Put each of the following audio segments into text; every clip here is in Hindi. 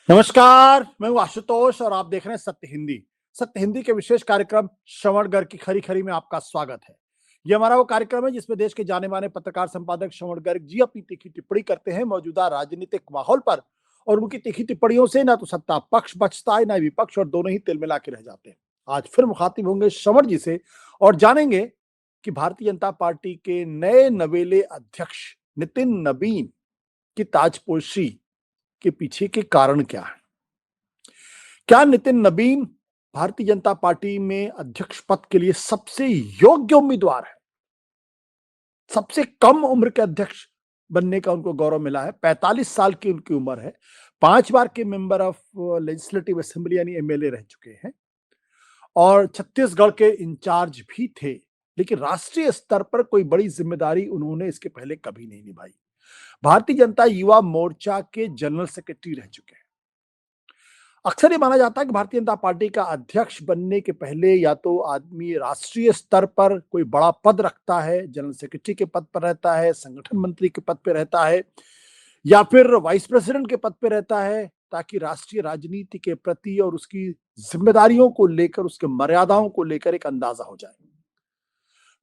नमस्कार, मैं हूँ आशुतोष और आप देख रहे हैं सत्य हिंदी। सत्य हिंदी के विशेष कार्यक्रम श्रवणगढ़ की खरी-खरी में आपका स्वागत है। ये हमारा वो कार्यक्रम है जिसमें देश के जाने-माने पत्रकार संपादक श्रवण गर्ग जी अपनी तीखी टिप्पणी करते हैं मौजूदा राजनीतिक माहौल पर और उनकी तीखी टिप्पणियों से ना तो सत्ता पक्ष बचता है, ना विपक्ष और दोनों ही तिलमिला के रह जाते हैं। आज फिर मुखातिब होंगे श्रवण जी से और जानेंगे कि भारतीय जनता पार्टी के नए नवेले अध्यक्ष नितिन नबीन की ताजपोशी के पीछे के कारण क्या है? क्या नितिन नबीन भारतीय जनता पार्टी में अध्यक्ष पद के लिए सबसे योग्य उम्मीदवार है? सबसे कम उम्र के अध्यक्ष बनने का उनको गौरव मिला है। 45 साल की उनकी उम्र है। 5 बार के मेंबर ऑफ लेजिस्लेटिव असेंबली यानी एमएलए रह चुके हैं और छत्तीसगढ़ के इंचार्ज भी थे। लेकिन राष्ट्रीय स्तर पर कोई बड़ी जिम्मेदारी उन्होंने इसके पहले कभी नहीं निभाई। भारतीय जनता युवा मोर्चा के जनरल सेक्रेटरी रह चुके हैं। अक्सर ये माना जाता है कि भारतीय जनता पार्टी का अध्यक्ष बनने के पहले या तो आदमी राष्ट्रीय स्तर पर कोई बड़ा पद रखता है, जनरल सेक्रेटरी के पद पर रहता है, संगठन मंत्री के पद पे रहता है या फिर वाइस प्रेसिडेंट के पद पे रहता है, ताकि राष्ट्रीय राजनीति के प्रति और उसकी जिम्मेदारियों को लेकर, उसके मर्यादाओं को लेकर एक अंदाजा हो जाए।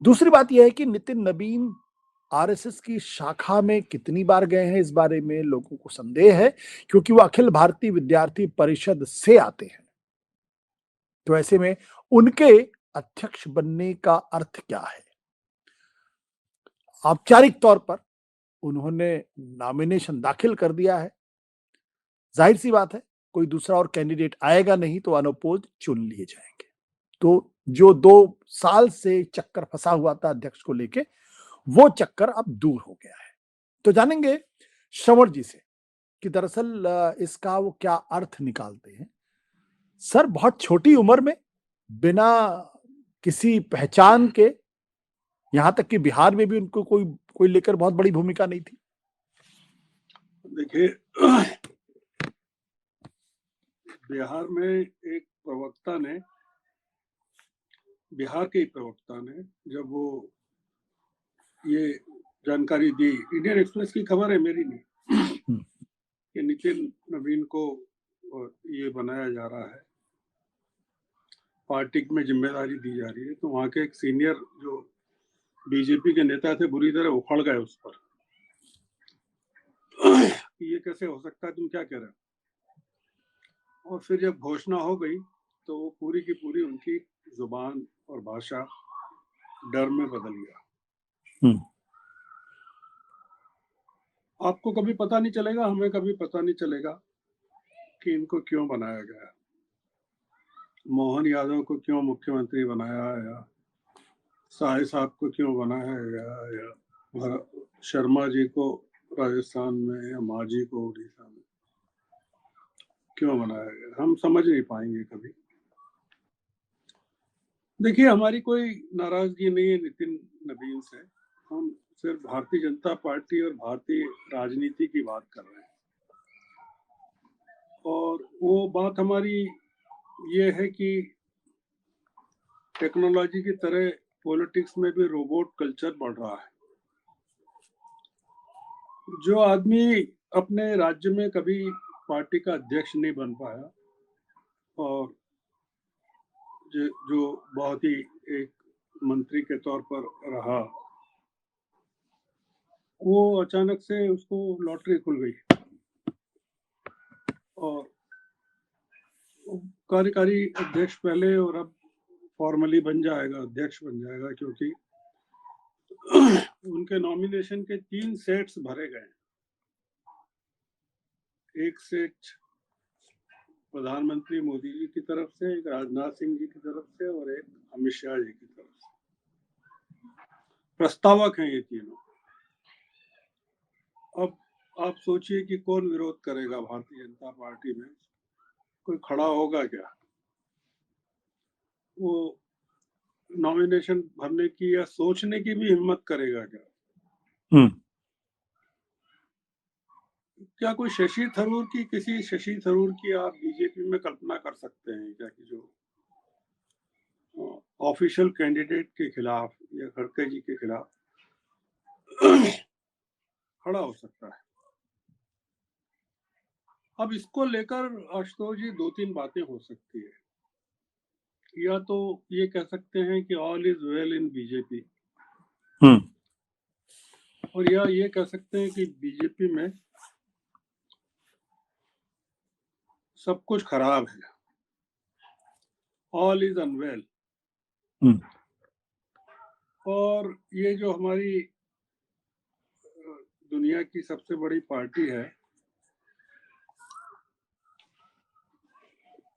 दूसरी बात यह है कि नितिन नबीन आरएसएस की शाखा में कितनी बार गए हैं, इस बारे में लोगों को संदेह है, क्योंकि वो अखिल भारतीय विद्यार्थी परिषद से आते हैं। तो ऐसे में उनके अध्यक्ष बनने का अर्थ क्या है? औपचारिक तौर पर उन्होंने नॉमिनेशन दाखिल कर दिया है। जाहिर सी बात है, कोई दूसरा और कैंडिडेट आएगा नहीं तो अनअपोज्ड चुन लिए जाएंगे। तो जो 2 साल से चक्कर फंसा हुआ था अध्यक्ष को लेके, वो चक्कर अब दूर हो गया है। तो जानेंगे श्रवण जी से कि दरअसल इसका वो क्या अर्थ निकालते हैं। सर, बहुत छोटी उम्र में बिना किसी पहचान के, यहां तक कि बिहार में भी उनको कोई कोई लेकर बहुत बड़ी भूमिका नहीं थी। देखिए, बिहार में एक प्रवक्ता ने, बिहार के प्रवक्ता ने जब वो ये जानकारी दी, इंडियन एक्सप्रेस की खबर है, मेरी नहीं, कि नितिन नवीन को ये बनाया जा रहा है, पार्टी में जिम्मेदारी दी जा रही है, तो वहाँ के एक सीनियर जो बीजेपी के नेता थे बुरी तरह उखड़ गए उस पर कि ये कैसे हो सकता है, तुम क्या कह रहे हो। और फिर जब घोषणा हो गई तो वो पूरी की पूरी उनकी जुबान और भाषा डर में बदल गया। आपको कभी पता नहीं चलेगा, हमें कभी पता नहीं चलेगा कि इनको क्यों बनाया गया, मोहन यादव को क्यों मुख्यमंत्री बनाया या साय साहब को क्यों बनाया गया या शर्मा जी को राजस्थान में या मांझी को उड़ीसा में क्यों बनाया गया, हम समझ नहीं पाएंगे कभी। देखिए, हमारी कोई नाराजगी नहीं है नितिन नबीन से, हम सिर्फ भारतीय जनता पार्टी और भारतीय राजनीति की बात कर रहे हैं। और वो बात हमारी ये है कि टेक्नोलॉजी की तरह पॉलिटिक्स में भी रोबोट कल्चर बढ़ रहा है। जो आदमी अपने राज्य में कभी पार्टी का अध्यक्ष नहीं बन पाया और जो बहुत ही एक मंत्री के तौर पर रहा, वो अचानक से उसको लॉटरी खुल गई और कार्यकारी अध्यक्ष पहले और अब फॉर्मली बन जाएगा, अध्यक्ष बन जाएगा, क्योंकि उनके नॉमिनेशन के 3 सेट्स भरे गए। एक सेट प्रधानमंत्री मोदी जी की तरफ से, एक राजनाथ सिंह जी की तरफ से और एक अमित शाह जी की तरफ से। प्रस्तावक हैं ये तीनों। अब आप सोचिए कि कौन विरोध करेगा भारतीय जनता पार्टी में, कोई खड़ा होगा क्या? वो नॉमिनेशन भरने की या सोचने की भी हिम्मत करेगा क्या? क्या कोई शशि थरूर की, किसी शशि थरूर की आप बीजेपी में कल्पना कर सकते हैं क्या कि जो ऑफिशियल कैंडिडेट के खिलाफ या खड़गे जी के खिलाफ खड़ा हो सकता है? अब इसको लेकर आशुतोष जी 2-3 बातें हो सकती है। या तो ये कह सकते हैं कि all is well in BJP, hmm. और या ये कह सकते हैं कि बीजेपी में सब कुछ खराब है, ऑल इज अनवेल। हम्म। और ये जो हमारी दुनिया की सबसे बड़ी पार्टी है,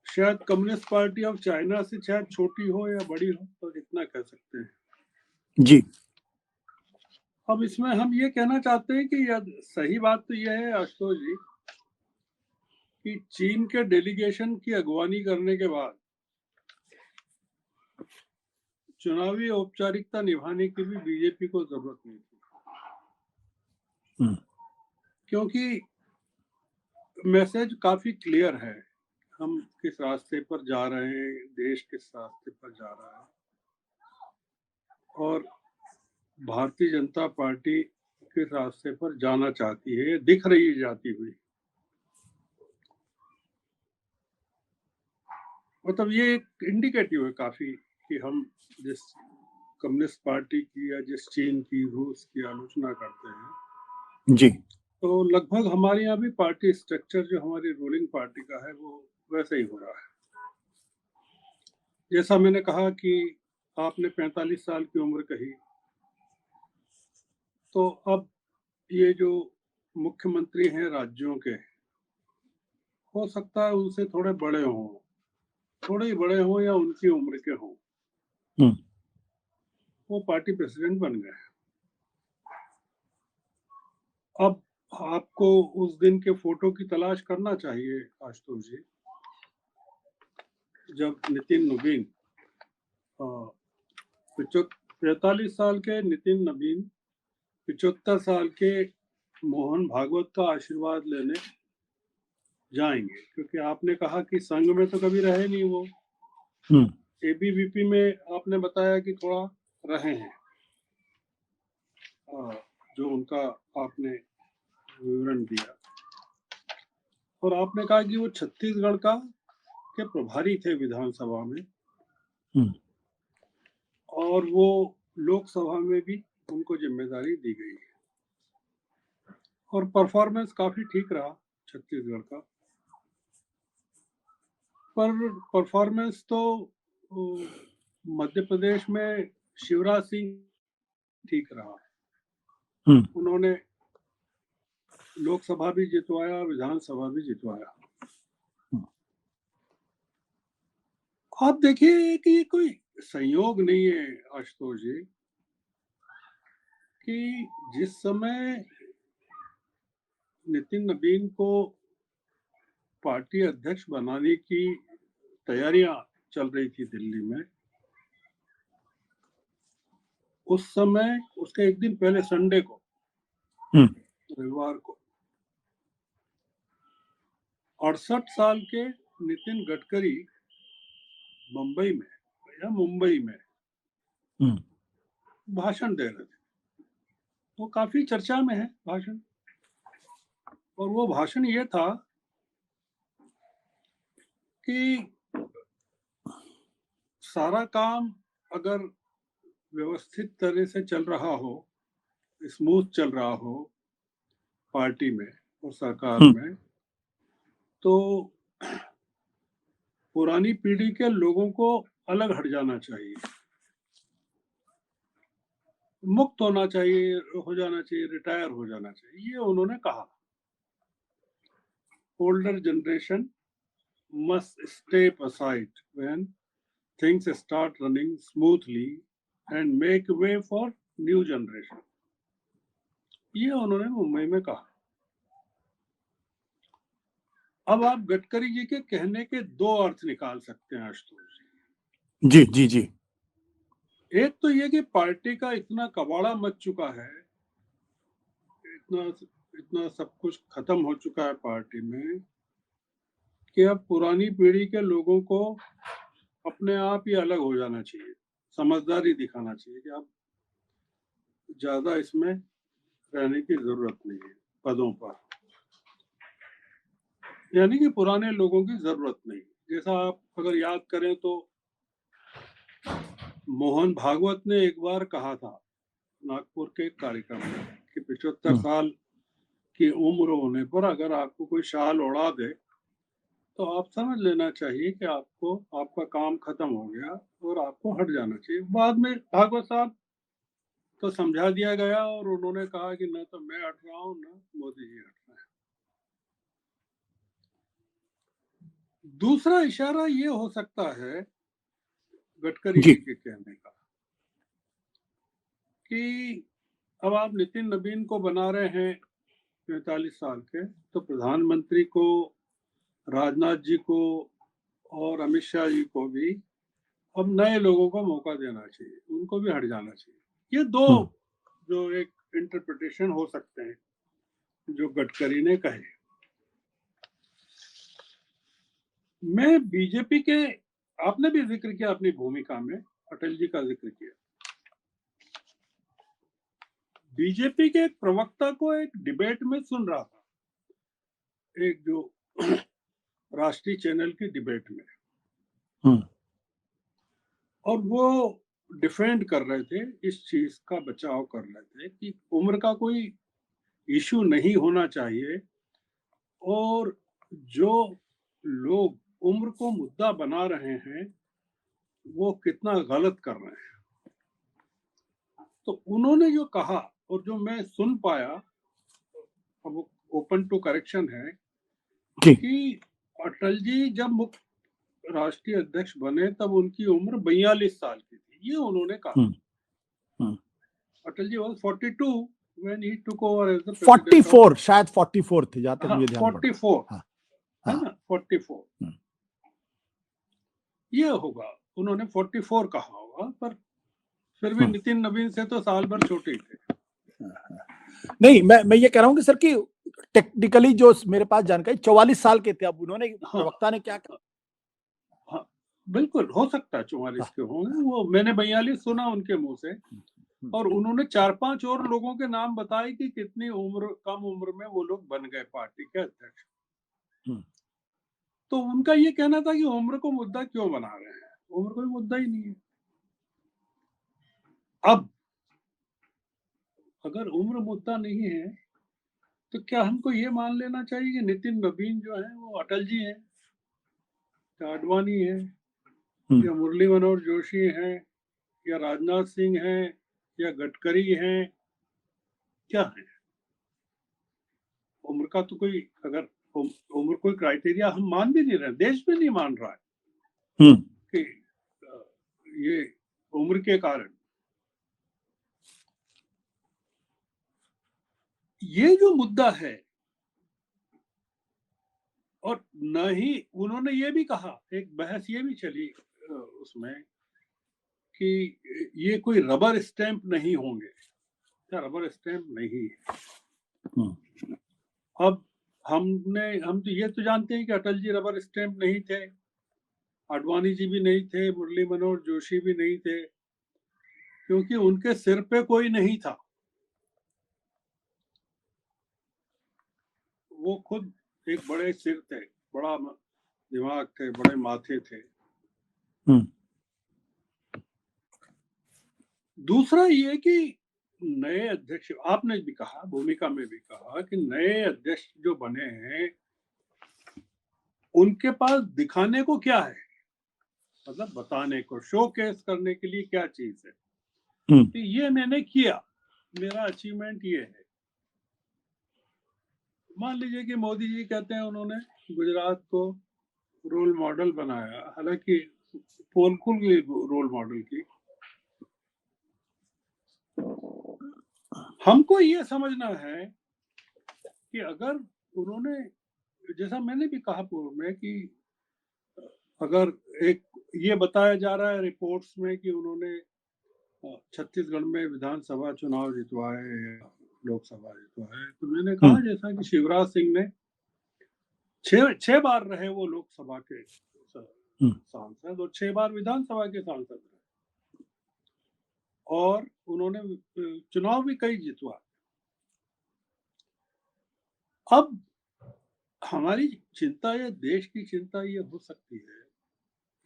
शायद कम्युनिस्ट पार्टी ऑफ चाइना से शायद छोटी हो या बड़ी हो, तो इतना कह सकते हैं जी। अब इसमें हम ये कहना चाहते हैं कि सही बात तो यह है आशुतोष जी कि चीन के डेलीगेशन की अगवानी करने के बाद चुनावी औपचारिकता निभाने की भी बीजेपी को जरूरत नहीं थी, क्योंकि मैसेज काफी क्लियर है हम किस रास्ते पर जा रहे हैं, देश किस रास्ते पर जा रहा है, और भारतीय जनता पार्टी किस रास्ते पर जाना चाहती है, दिख रही है जाती हुई। मतलब ये एक इंडिकेटिव है काफी कि हम जिस कम्युनिस्ट पार्टी की या जिस चीन की, रूस की आलोचना करते हैं, जी। तो लगभग हमारे यहाँ भी पार्टी स्ट्रक्चर जो हमारी रूलिंग पार्टी का है वो वैसे ही हो रहा है। जैसा मैंने कहा कि आपने 45 साल की उम्र कही, तो अब ये जो मुख्यमंत्री हैं राज्यों के, हो सकता है उनसे थोड़े बड़े हों, थोड़े ही बड़े हों या उनकी उम्र के हों, वो पार्टी प्रेसिडेंट बन गए। अब आपको उस दिन के फोटो की तलाश करना चाहिए आशुतोष जी, जब नितिन नवीन 45 साल के नितिन नवीन 75 साल के मोहन भागवत का आशीर्वाद लेने जाएंगे, क्योंकि आपने कहा कि संघ में तो कभी रहे नहीं वो, एबीवीपी में आपने बताया कि थोड़ा रहे हैं, जो उनका आपने विवरण दिया, और आपने कहा कि वो छत्तीसगढ़ का के प्रभारी थे विधानसभा में, और वो लोकसभा में भी उनको जिम्मेदारी दी गई है, और परफॉर्मेंस काफी ठीक रहा छत्तीसगढ़ का। पर परफॉर्मेंस तो मध्य प्रदेश में शिवराज सिंह ठीक रहा, उन्होंने लोकसभा भी जितवाया, विधानसभा भी जितवाया। आप देखिए कि कोई संयोग नहीं है आशुतोष जी कि जिस समय नितिन नवीन को पार्टी अध्यक्ष बनाने की तैयारियां चल रही थी दिल्ली में, उस समय उसके एक दिन पहले संडे को, रविवार को 68 साल के नितिन गडकरी मुंबई में भाषण दे रहे थे। वो काफी चर्चा में है भाषण, और वो भाषण ये था कि सारा काम अगर व्यवस्थित तरह से चल रहा हो, स्मूथ चल रहा हो पार्टी में और सरकार में, तो पुरानी पीढ़ी के लोगों को अलग हट जाना चाहिए, मुक्त होना चाहिए, हो जाना चाहिए, रिटायर हो जाना चाहिए, ये उन्होंने कहा। Older generation must step aside when things start running smoothly and make way for new generation, ये उन्होंने मुंबई में कहा। अब आप गडकरी जी के कहने के दो अर्थ निकाल सकते हैं आशुतोष जी। जी। जी। एक तो ये कि पार्टी का इतना कबाड़ा मच चुका है, इतना सब कुछ खत्म हो चुका है पार्टी में, कि अब पुरानी पीढ़ी के लोगों को अपने आप ही अलग हो जाना चाहिए, समझदारी दिखाना चाहिए कि अब ज्यादा इसमें रहने की जरूरत नहीं है पदों पर। यानी कि पुराने लोगों की जरूरत नहीं। जैसा आप अगर याद करें तो मोहन भागवत ने एक बार कहा था नागपुर के एक कार्यक्रम में कि 75 साल की उम्र होने पर अगर आपको कोई शाल ओढ़ा दे तो आप समझ लेना चाहिए कि आपको आपका काम खत्म हो गया और आपको हट जाना चाहिए। बाद में भागवत साहब तो समझा दिया गया और उन्होंने कहा कि न तो मैं हट रहा हूँ न मोदी जी हट रहे हैं। दूसरा इशारा ये हो सकता है गडकरी जी जी के कहने का कि अब आप नितिन नवीन को बना रहे हैं 45 साल के, तो प्रधानमंत्री को, राजनाथ जी को और अमित शाह जी को भी अब नए लोगों को मौका देना चाहिए, उनको भी हट जाना चाहिए। ये दो जो एक इंटरप्रिटेशन हो सकते हैं जो गडकरी ने कहे। मैं बीजेपी के, आपने भी जिक्र किया अपनी भूमिका में, अटल जी का जिक्र किया। बीजेपी के एक प्रवक्ता को एक डिबेट में सुन रहा था, एक जो राष्ट्रीय चैनल की डिबेट में, और वो डिफेंड कर रहे थे, इस चीज का बचाव कर रहे थे कि उम्र का कोई इशू नहीं होना चाहिए और जो लोग उम्र को मुद्दा बना रहे हैं वो कितना गलत कर रहे हैं। तो उन्होंने जो कहा और जो मैं सुन पाया, अब ओपन टू करेक्शन है जी कि अटल जी जब मुख्य राष्ट्रीय अध्यक्ष बने तब उनकी उम्र 42 साल की थी, ये उन्होंने कहा। Atal ji was 42 when he took over as the president of 44, शायद 44 थे जहां तक हाँ, मुझे ध्यान पड़ रहा 44 है। हाँ, है हाँ, ना, 44 ये होगा, उन्होंने 44 कहा होगा, पर फिर भी नितिन नवीन से तो साल भर छोटे ही थे। नहीं, मैं ये कह रहा हूँ कि सर कि टेक्निकली जो मेरे पास जानकारी 44 साल के थे, अब उन्होंने हाँ, प्रवक्ता ने क्या कहा? हाँ, बिल्कुल हो सकता है 44 के होंगे, वो मैंने 42 सुना उनके मुंह से। और उन्होंने 4-5 और लोगों के नाम बताए कि कितनी उम्र, कम उम्र में वो लोग बन गए पार्टी के अध्यक्ष। तो उनका ये कहना था कि उम्र को मुद्दा क्यों बना रहे हैं, उम्र कोई मुद्दा ही नहीं है। अब अगर उम्र मुद्दा नहीं है तो क्या हमको ये मान लेना चाहिए कि नितिन नवीन जो है वो अटल जी हैं, या आडवाणी है, या मुरली मनोहर जोशी हैं, या राजनाथ सिंह हैं, या गडकरी हैं, क्या है? उम्र का तो कोई, अगर उम्र कोई क्राइटेरिया हम मान भी नहीं रहे, देश भी नहीं मान रहा है कि ये उम्र के कारण। ये जो मुद्दा है, और न ही उन्होंने ये भी कहा, एक बहस ये भी चली उसमें कि ये कोई रबर स्टैंप नहीं होंगे, क्या रबर स्टैंप नहीं है। अब हम तो ये तो जानते हैं कि अटल जी रबर स्टैंप नहीं थे, आडवाणी जी भी नहीं थे, मुरली मनोहर जोशी भी नहीं थे, क्योंकि उनके सिर पे कोई नहीं था। वो खुद एक बड़े सिर थे, बड़ा दिमाग थे, बड़े माथे थे। दूसरा ये कि नए अध्यक्ष, आपने भी कहा, भूमिका में भी कहा कि नए अध्यक्ष जो बने हैं उनके पास दिखाने को क्या है, मतलब बताने को, शोकेस करने के लिए क्या चीज है। तो ये मैंने किया, मेरा अचीवमेंट ये है। मान लीजिए कि मोदी जी कहते हैं उन्होंने गुजरात को रोल मॉडल बनाया, हालांकि पोलकुल की रोल मॉडल की। हमको ये समझना है कि अगर उन्होंने, जैसा मैंने भी कहा पूर्व में कि अगर एक ये बताया जा रहा है रिपोर्ट्स में कि उन्होंने छत्तीसगढ़ में विधानसभा चुनाव जितवाए या लोकसभा जितवाए, तो मैंने कहा जैसा कि शिवराज सिंह ने 6 बार रहे वो लोकसभा के सांसद और 6 बार विधानसभा के सांसद रहे, और उन्होंने चुनाव भी कई जितवा। अब हमारी चिंता या देश की चिंता ये हो सकती है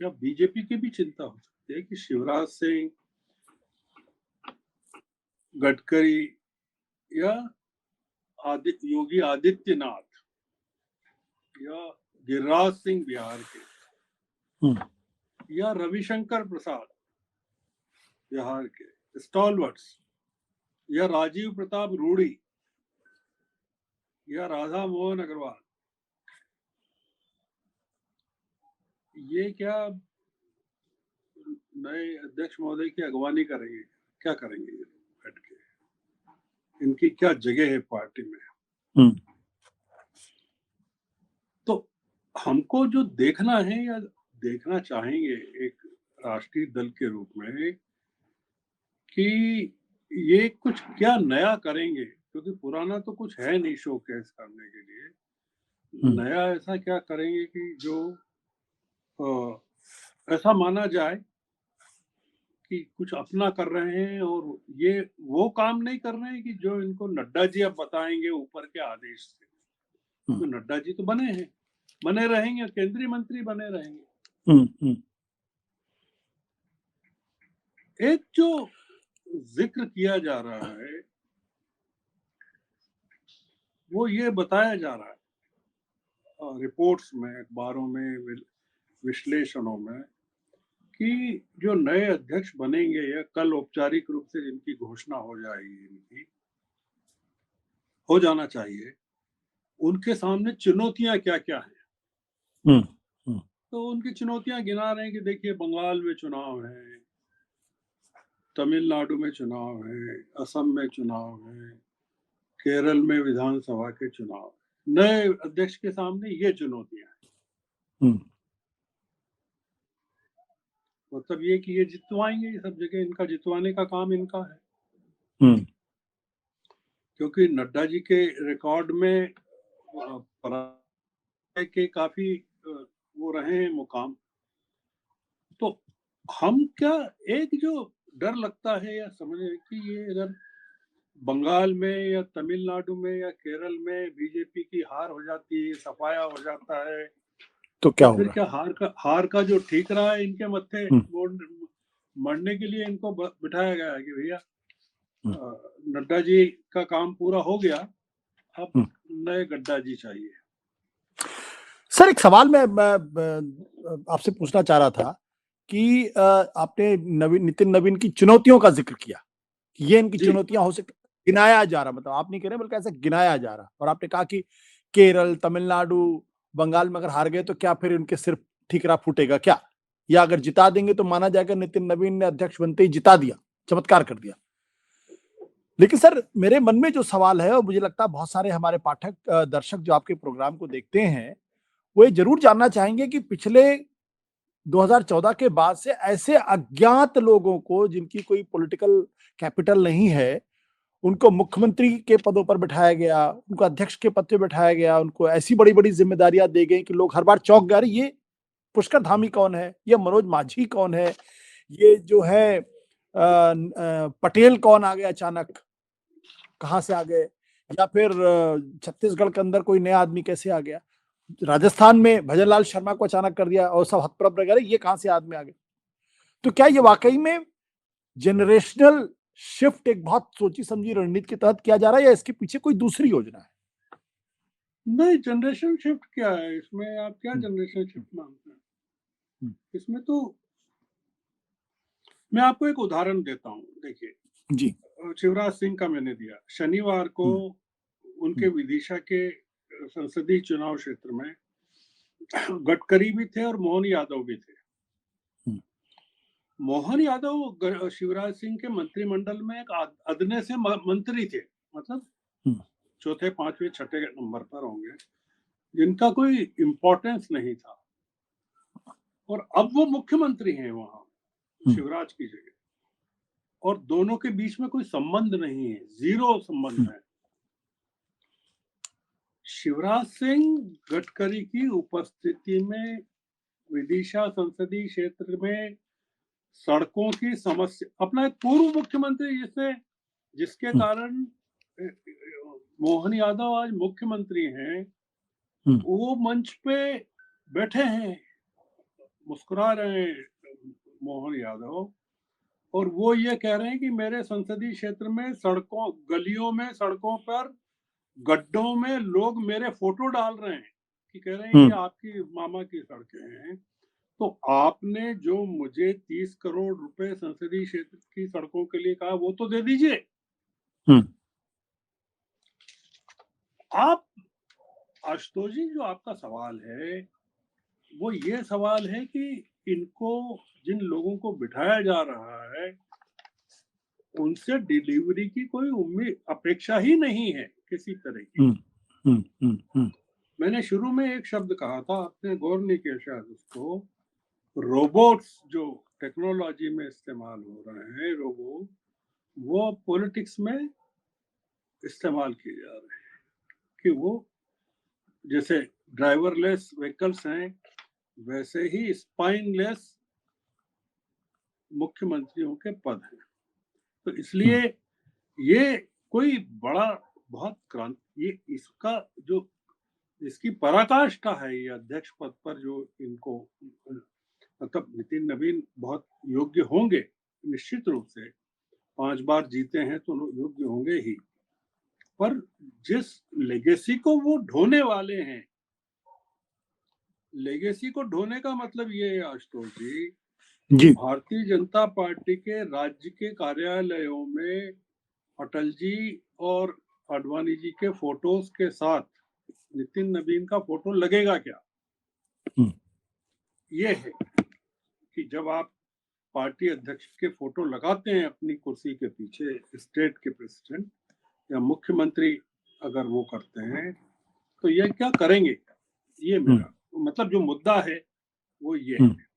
या बीजेपी की भी चिंता हो सकती है कि शिवराज सिंह, गडकरी या योगी आदित्यनाथ या गिरिराज सिंह बिहार के या रविशंकर प्रसाद बिहार के स्टॉलवर्ड्स या राजीव प्रताप रूडी या राधा मोहन अग्रवाल, ये क्या नए अध्यक्ष महोदय की अगवानी करेंगे? क्या करेंगे ये बैठ के? इनकी क्या जगह है पार्टी में? तो हमको जो देखना है या देखना चाहेंगे एक राष्ट्रीय दल के रूप में कि ये कुछ क्या नया करेंगे, क्योंकि पुराना तो कुछ है नहीं शोकेस करने के लिए। नया ऐसा क्या करेंगे कि जो ऐसा माना जाए कि कुछ अपना कर रहे हैं और ये वो काम नहीं कर रहे हैं कि जो इनको नड्डा जी अब बताएंगे ऊपर के आदेश से। तो नड्डा जी तो बने हैं, बने रहेंगे, केंद्रीय मंत्री बने रहेंगे। एक जो जिक्र किया जा रहा है वो ये बताया जा रहा है रिपोर्ट्स में, अखबारों में, विश्लेषणों में कि जो नए अध्यक्ष बनेंगे या कल औपचारिक रूप से जिनकी घोषणा हो जाएगी, इनकी हो जाना चाहिए, उनके सामने चुनौतियां क्या क्या हैं। तो उनकी चुनौतियां गिना रहे हैं कि देखिए बंगाल में चुनाव है, तमिलनाडु में चुनाव है, असम में चुनाव है, केरल में विधानसभा के चुनाव। नए अध्यक्ष के सामने ये चुनौतियां हैं। मतलब ये कि ये जितवाएंगे, ये सब जगह इनका जितवाने का काम इनका है। क्योंकि नड्डा जी के रिकॉर्ड में के काफी वो रहे हैं मुकाम। तो हम क्या एक जो डर लगता है या समझे कि ये अगर बंगाल में या तमिलनाडु में या केरल में बीजेपी की हार हो जाती है, सफाया हो जाता है, तो क्या होगा? फिर क्या हार का जो ठीक रहा है इनके मत्थे वो मरने के लिए इनको बिठाया गया है कि भैया नड्डा जी का काम पूरा हो गया, अब नए गड्डा जी चाहिए। सर एक सवाल मैं आपसे पूछना चाह रहा था कि आपने नितिन नवीन की चुनौतियों का जिक्र किया, ये इनकी चुनौतियां हो सकती, गिनाया जा रहा, मतलब आप नहीं कह रहे बल्कि ऐसा गिनाया जा रहा, और आपने कहा कि केरल, तमिलनाडु, बंगाल में अगर हार गए तो क्या फिर इनके सिर्फ ठीकरा फूटेगा क्या, या अगर जिता देंगे तो माना जाएगा नितिन नवीन ने अध्यक्ष बनते ही जिता दिया, चमत्कार कर दिया। लेकिन सर मेरे मन में जो सवाल है, और मुझे लगता है बहुत सारे हमारे पाठक दर्शक जो आपके प्रोग्राम को देखते हैं वो ये जरूर जानना चाहेंगे कि पिछले 2014 के बाद से ऐसे अज्ञात लोगों को जिनकी कोई पॉलिटिकल कैपिटल नहीं है, उनको मुख्यमंत्री के पदों पर बिठाया गया, उनको अध्यक्ष के पद पे बिठाया गया, उनको ऐसी बड़ी-बड़ी जिम्मेदारियां दी गई कि लोग हर बार चौंक गए, ये पुष्कर धामी कौन है, ये मनोज माझी कौन है, ये जो है पटेल कौन आ गया अचानक, कहां से आ गए, या फिर छत्तीसगढ़ के अंदर कोई नया आदमी कैसे आ गया, राजस्थान में भजनलाल शर्मा को अचानक कर दिया और सब हतप्रभ रह गए, ये कहां से आदमी आ गए। तो क्या ये वाकई में जनरेशनल शिफ्ट एक बहुत सोची समझी रणनीति के तहत किया जा रहा है, या इसके पीछे कोई दूसरी योजना है? नहीं, जनरेशन शिफ्ट क्या है इसमें, आप क्या जनरेशन शिफ्ट मानते हैं? इसमें तो मैं आपको एक उदाहरण देता हूँ। देखिए जी, शिवराज सिंह का मैंने दिया, शनिवार को उनके विदिशा के संसदीय चुनाव क्षेत्र में गडकरी भी थे और मोहन यादव भी थे। मोहन यादव शिवराज सिंह के मंत्रिमंडल में एक अदने से मंत्री थे, मतलब चौथे, पांचवें, छठे नंबर पर होंगे, जिनका कोई इंपॉर्टेंस नहीं था, और अब वो मुख्यमंत्री हैं वहां शिवराज की जगह, और दोनों के बीच में कोई संबंध नहीं है, जीरो संबंध है। शिवराज सिंह गडकरी की उपस्थिति में विदिशा संसदीय क्षेत्र में सड़कों की समस्या, अपना एक पूर्व मुख्यमंत्री जिसके कारण मोहन यादव आज मुख्यमंत्री हैं, वो मंच पे बैठे हैं, मुस्कुरा रहे हैं मोहन यादव, और वो ये कह रहे हैं कि मेरे संसदीय क्षेत्र में सड़कों, गलियों में, सड़कों पर, गड्ढों में लोग मेरे फोटो डाल रहे हैं, कि कह रहे हैं ये आपकी मामा की सड़कें हैं। तो आपने जो मुझे 30 करोड़ रुपए संसदीय क्षेत्र की सड़कों के लिए कहा, वो तो दे दीजिए। आप आशुतोष जी, जो आपका सवाल है वो ये सवाल है कि इनको, जिन लोगों को बिठाया जा रहा है, उनसे डिलीवरी की कोई उम्मीद, अपेक्षा ही नहीं है किसी तरह की। मैंने शुरू में एक शब्द कहा था, आपने गौर नहीं किया शायद उसको, रोबोट्स जो टेक्नोलॉजी में इस्तेमाल हो रहे हैं, रोबोट, वो पॉलिटिक्स में इस्तेमाल किए जा रहे हैं, कि वो जैसे ड्राइवरलेस व्हीकल्स हैं, वैसे ही स्पाइनलेस मुख्यमंत्रियों के पद हैं। तो इसलिए ये कोई बड़ा बहुत क्रांति, ये इसका जो, इसकी पराकाष्ठा है, ये अध्यक्ष पद पर जो इनको, मतलब नितिन नवीन बहुत योग्य होंगे निश्चित रूप से, 5 बार जीते हैं तो योग्य होंगे ही, पर जिस लेगेसी को वो ढोने वाले हैं, लेगेसी को ढोने का मतलब ये है आशुतोष जी, भारतीय जनता पार्टी के राज्य के कार्यालयों में अटल जी और आडवाणी जी के फोटोज के साथ नितिन नवीन का फोटो लगेगा क्या? ये है कि जब आप पार्टी अध्यक्ष के फोटो लगाते हैं अपनी कुर्सी के पीछे, स्टेट के प्रेसिडेंट या मुख्यमंत्री अगर वो करते हैं, तो ये क्या करेंगे? ये मेरा मतलब जो मुद्दा है वो ये है।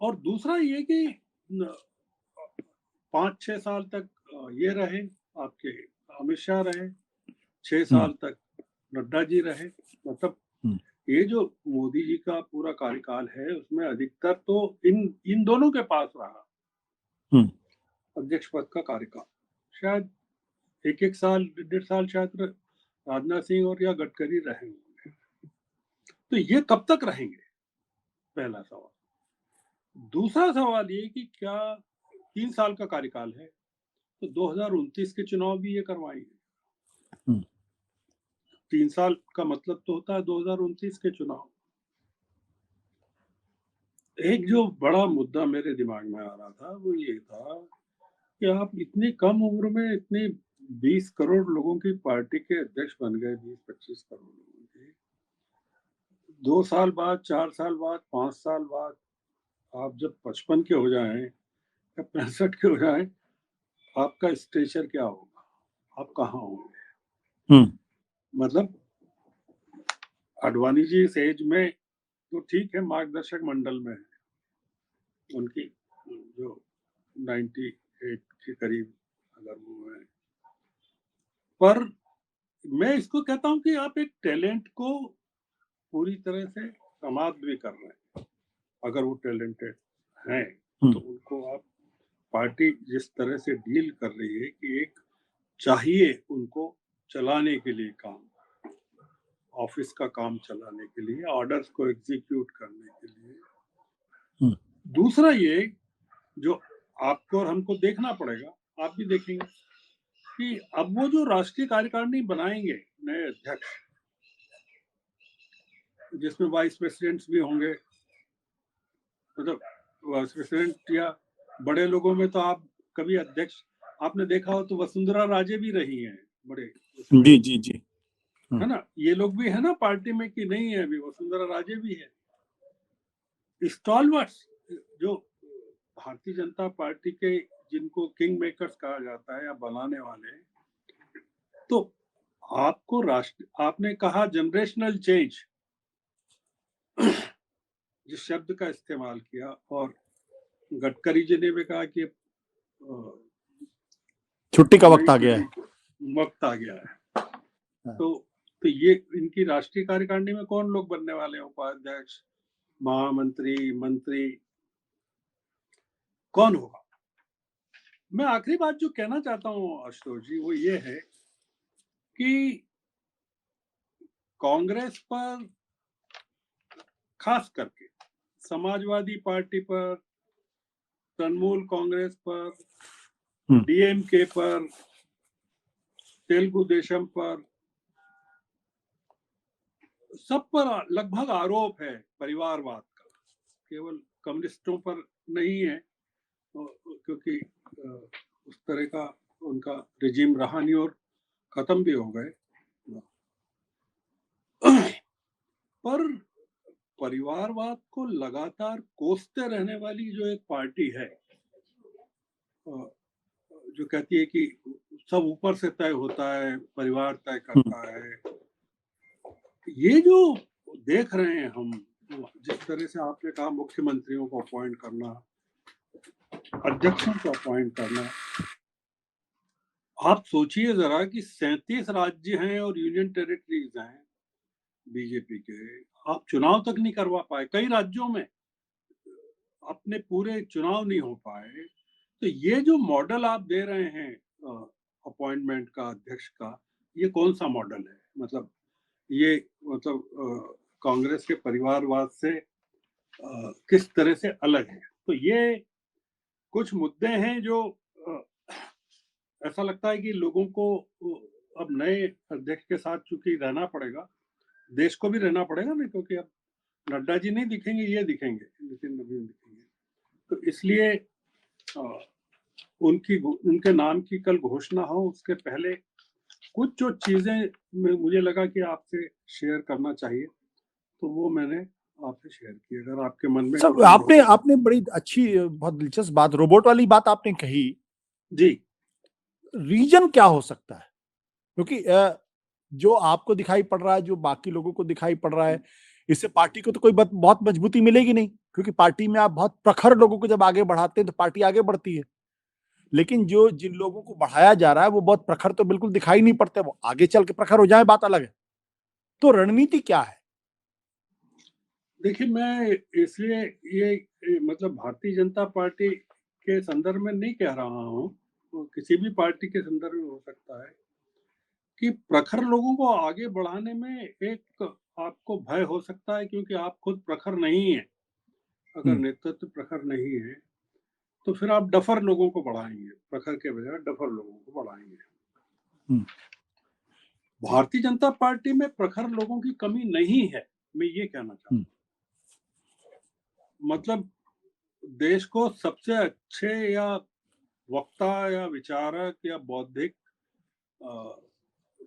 और दूसरा ये कि 5-6 साल तक ये रहे आपके अमित शाह रहे, 6 साल तक नड्डा जी रहे, मतलब ये जो मोदी जी का पूरा कार्यकाल है उसमें अधिकतर तो इन दोनों के पास रहा अध्यक्ष पद का कार्यकाल। शायद एक साल, 1.5 साल शायद राजनाथ सिंह और या गडकरी रहे होंगे। तो ये कब तक रहेंगे, पहला सवाल। दूसरा सवाल ये कि क्या 3 साल का कार्यकाल है तो 2029 के चुनाव भी ये करवाएंगे? 3 साल का मतलब तो होता है 2029 के चुनाव। एक जो बड़ा मुद्दा मेरे दिमाग में आ रहा था वो ये था कि आप इतनी कम उम्र में इतनी 20 करोड़ लोगों की पार्टी के अध्यक्ष बन गए, 20-25 करोड़ लोगों के। 2 साल बाद, 4 साल बाद, 5 साल बाद आप जब 55 के हो जाएं या 65 के हो जाएं, आपका स्टेचर क्या होगा, आप कहाँ होंगे? मतलब आडवाणी जी इस एज में तो ठीक है, मार्गदर्शक मंडल में है, उनकी जो 98 के करीब अगर वो है, पर मैं इसको कहता हूं कि आप एक टैलेंट को पूरी तरह से समाप्त भी कर रहे हैं। अगर वो टैलेंटेड हैं तो उनको आप, पार्टी जिस तरह से डील कर रही है कि एक चाहिए उनको चलाने के लिए काम, ऑफिस का काम चलाने के लिए, ऑर्डर्स को एग्जीक्यूट करने के लिए। दूसरा ये जो आपको और हमको देखना पड़ेगा, आप भी देखेंगे कि अब वो जो राष्ट्रीय कार्यकारिणी बनाएंगे नए अध्यक्ष, जिसमें वाइस प्रेसिडेंट्स भी होंगे, मतलब वाइस प्रेसिडेंट या बड़े लोगों में तो आप कभी अध्यक्ष आपने देखा हो तो वसुंधरा राजे भी रही हैं बड़े, जी जी जी, है ना, ये लोग भी है ना पार्टी में कि नहीं है, अभी वसुंधरा राजे भी है। स्टॉलवर्ड्स जो भारतीय जनता पार्टी के, जिनको किंग मेकर्स कहा जाता है या बनाने वाले, तो आपको राष्ट्र, आपने कहा जनरेशनल चेंज जिस शब्द का इस्तेमाल किया, और गडकरी जी ने भी कहा कि छुट्टी का वक्त आ गया है, वक्त आ गया है। तो ये इनकी राष्ट्रीय कार्यकारिणी में कौन लोग बनने वाले हैं, उपाध्यक्ष, महामंत्री, मंत्री, कौन होगा? मैं आखिरी बात जो कहना चाहता हूं आशुतोष जी वो ये है कि कांग्रेस पर, खास करके समाजवादी पार्टी पर, तृणमूल कांग्रेस पर, डीएमके पर, तेलुगु देशम पर, सब पर लगभग आरोप है परिवारवाद का। केवल कम्युनिस्टों पर नहीं है, क्योंकि उस तरह का उनका रिजीम रहा नहीं और खत्म भी हो गए। पर परिवारवाद को लगातार कोसते रहने वाली जो एक पार्टी है, जो कहती है कि सब ऊपर से तय होता है, परिवार तय करता है, ये जो देख रहे हैं हम, जिस तरह से आपने कहा मुख्यमंत्रियों को अपॉइंट करना, अध्यक्षों को अपॉइंट करना, आप सोचिए जरा कि 37 राज्य हैं और यूनियन टेरिटरीज हैं बीजेपी के, आप चुनाव तक नहीं करवा पाए, कई राज्यों में अपने पूरे चुनाव नहीं हो पाए। तो ये जो मॉडल आप दे रहे हैं अपॉइंटमेंट का, अध्यक्ष का, ये कौन सा मॉडल है? मतलब ये कांग्रेस के परिवारवाद से किस तरह से अलग है? तो ये कुछ मुद्दे हैं जो ऐसा लगता है कि लोगों को अब नए अध्यक्ष के साथ चूंकि रहना पड़ेगा, देश को भी रहना पड़ेगा ना, क्योंकि अब नड्डा जी नहीं दिखेंगे, ये दिखेंगे, नितिन नवीन दिखेंगे। तो इसलिए उनके नाम की कल घोषणा हो उसके पहले कुछ जो चीजें मुझे लगा कि आपसे शेयर करना चाहिए, तो वो मैंने आपसे शेयर की। अगर आपके मन में सर, आपने बड़ी अच्छी, बहुत दिलचस्प बात, रोबोट वाली बात आपने कही जी। रीजन क्या हो सकता है? क्योंकि जो आपको दिखाई पड़ रहा है, जो बाकी लोगों को दिखाई पड़ रहा है, इससे पार्टी को तो कोई बहुत मजबूती मिलेगी नहीं, क्योंकि पार्टी में आप बहुत प्रखर लोगों को जब आगे बढ़ाते हैं तो पार्टी आगे बढ़ती है। लेकिन जिन लोगों को बढ़ाया जा रहा है वो बहुत प्रखर तो बिल्कुल दिखाई नहीं पड़ते, वो आगे चल के प्रखर हो जाए बात अलग है। तो रणनीति क्या है? देखिए, मैं इसलिए ये मतलब भारतीय जनता पार्टी के संदर्भ में नहीं कह रहा हूँ, तो किसी भी पार्टी के संदर्भ में हो सकता है कि प्रखर लोगों को आगे बढ़ाने में एक आपको भय हो सकता है, क्योंकि आप खुद प्रखर नहीं है। अगर नेतृत्व प्रखर नहीं है तो फिर आप डफर लोगों को बढ़ाएंगे, प्रखर के बजाय डफर लोगों को बढ़ाएंगे। भारतीय जनता पार्टी में प्रखर लोगों की कमी नहीं है, मैं ये कहना चाहता हूँ। मतलब देश को सबसे अच्छे या वक्ता या विचारक या बौद्धिक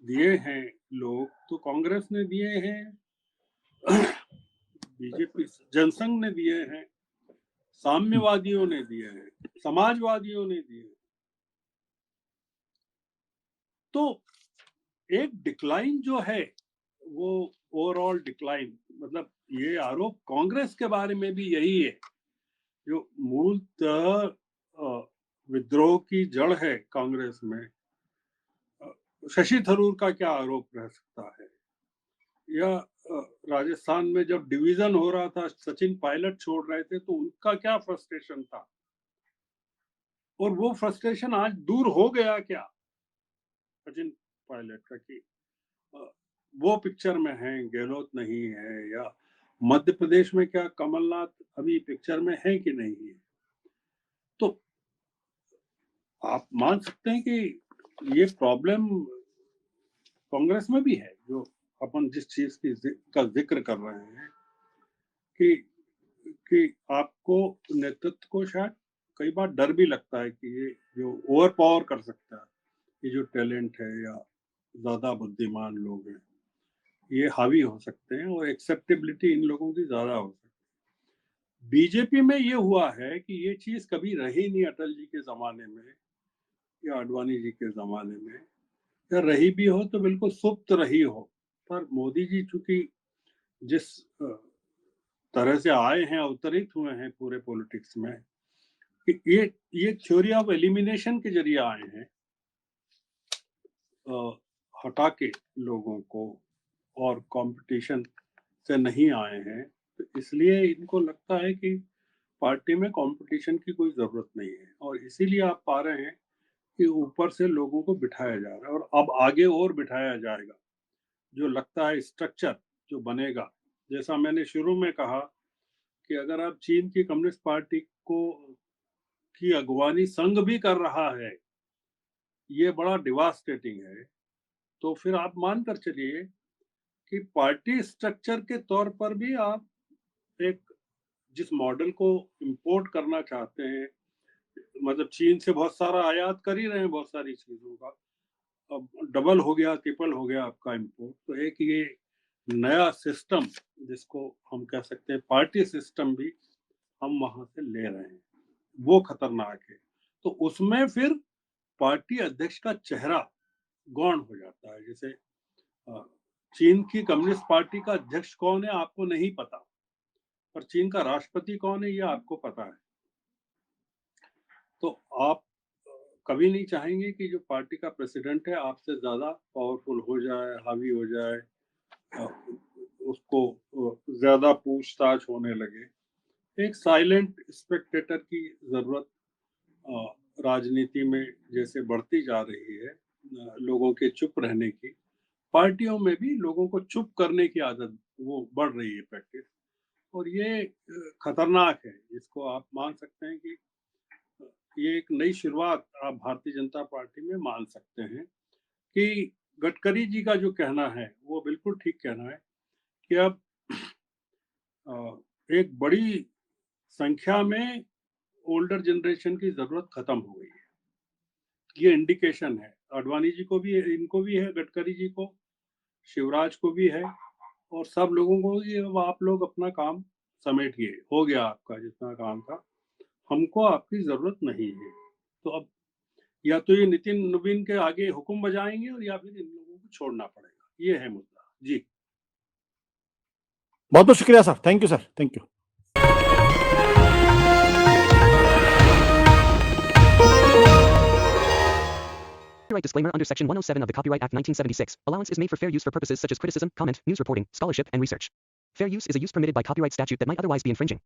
दिए हैं लोग तो कांग्रेस ने दिए हैं, बीजेपी जनसंघ ने दिए हैं, साम्यवादियों ने दिए हैं, समाजवादियों ने दिए हैं। तो एक डिक्लाइन जो है वो ओवरऑल डिक्लाइन, मतलब ये आरोप कांग्रेस के बारे में भी यही है, जो मूलतः विद्रोह की जड़ है कांग्रेस में। शशि थरूर का क्या आरोप रह सकता है, या राजस्थान में जब डिवीजन हो रहा था, सचिन पायलट छोड़ रहे थे, तो उनका क्या फ्रस्ट्रेशन था, और वो फ्रस्ट्रेशन आज दूर हो गया क्या सचिन पायलट का, कि वो पिक्चर में है, गहलोत नहीं है, या मध्य प्रदेश में क्या कमलनाथ अभी पिक्चर में है कि नहीं है। तो आप मान सकते हैं कि ये प्रॉब्लम कांग्रेस में भी है, जो अपन जिस चीज का जिक्र कर रहे हैं, कि आपको नेतृत्व को शायद कई बार डर भी लगता है कि ये जो ओवर पावर कर सकता है, ये जो टैलेंट है या ज्यादा बुद्धिमान लोग हैं, ये हावी हो सकते हैं और एक्सेप्टेबिलिटी इन लोगों की ज्यादा हो सकती है। बीजेपी में ये हुआ है कि ये चीज कभी रही नहीं अटल जी के जमाने में या अडवाणी जी के जमाने में, या रही भी हो तो बिल्कुल सुप्त रही हो। पर मोदी जी चूंकि जिस तरह से आए हैं, अवतरित हुए हैं पूरे पॉलिटिक्स में, कि ये थ्योरी ऑफ एलिमिनेशन के जरिए आए हैं, हटा के लोगों को, और कंपटीशन से नहीं आए हैं। तो इसलिए इनको लगता है कि पार्टी में कंपटीशन की कोई जरूरत नहीं है, और इसीलिए आप पा रहे हैं कि ऊपर से लोगों को बिठाया जा रहा है, और अब आगे और बिठाया जाएगा। जो लगता है स्ट्रक्चर जो बनेगा, जैसा मैंने शुरू में कहा कि अगर आप चीन की कम्युनिस्ट पार्टी को की अगवानी संघ भी कर रहा है, ये बड़ा डिवास्टेटिंग है। तो फिर आप मान कर चलिए कि पार्टी स्ट्रक्चर के तौर पर भी आप एक जिस मॉडल को इंपोर्ट करना चाहते हैं, मतलब चीन से बहुत सारा आयात कर ही रहे हैं बहुत सारी चीजों का, अब डबल हो गया, ट्रिपल हो गया आपका इंपोर्ट। तो एक ये नया सिस्टम जिसको हम कह सकते हैं पार्टी सिस्टम भी हम वहां से ले रहे हैं, वो खतरनाक है। तो उसमें फिर पार्टी अध्यक्ष का चेहरा गौण हो जाता है। जैसे चीन की कम्युनिस्ट पार्टी का अध्यक्ष कौन है आपको नहीं पता, पर चीन का राष्ट्रपति कौन है ये आपको पता है। तो आप कभी नहीं चाहेंगे कि जो पार्टी का प्रेसिडेंट है आपसे ज्यादा पावरफुल हो जाए, हावी हो जाए, उसको ज्यादा पूछताछ होने लगे। एक साइलेंट स्पेक्टेटर की जरूरत राजनीति में जैसे बढ़ती जा रही है, लोगों के चुप रहने की, पार्टियों में भी लोगों को चुप करने की आदत वो बढ़ रही है प्रैक्टिस, और ये खतरनाक है। इसको आप मान सकते हैं कि ये एक नई शुरुआत आप भारतीय जनता पार्टी में मान सकते हैं कि गडकरी जी का जो कहना है वो बिल्कुल ठीक कहना है कि अब एक बड़ी संख्या में ओल्डर जनरेशन की जरूरत खत्म हो गई है। ये इंडिकेशन है, आडवाणी जी को भी है, इनको भी है, गडकरी जी को, शिवराज को भी है, और सब लोगों को ये अब आप लोग अपना काम समेटिए, हो गया आपका जितना काम था, हमको आपकी जरूरत नहीं है। तो अब या तो ये नितिन नवीन के आगे हुक्म बजाएंगे और या फिर इन लोगों को छोड़ना पड़ेगा। ये है मुद्दा जी। बहुत बहुत शुक्रिया sir, thank you sir, thank you. Copyright disclaimer under Section 107 of the Copyright Act 1976. Allowance is made for fair use for purposes such as criticism, comment, news reporting, scholarship, and research. Fair use is a use permitted by copyright statute that might otherwise be infringing.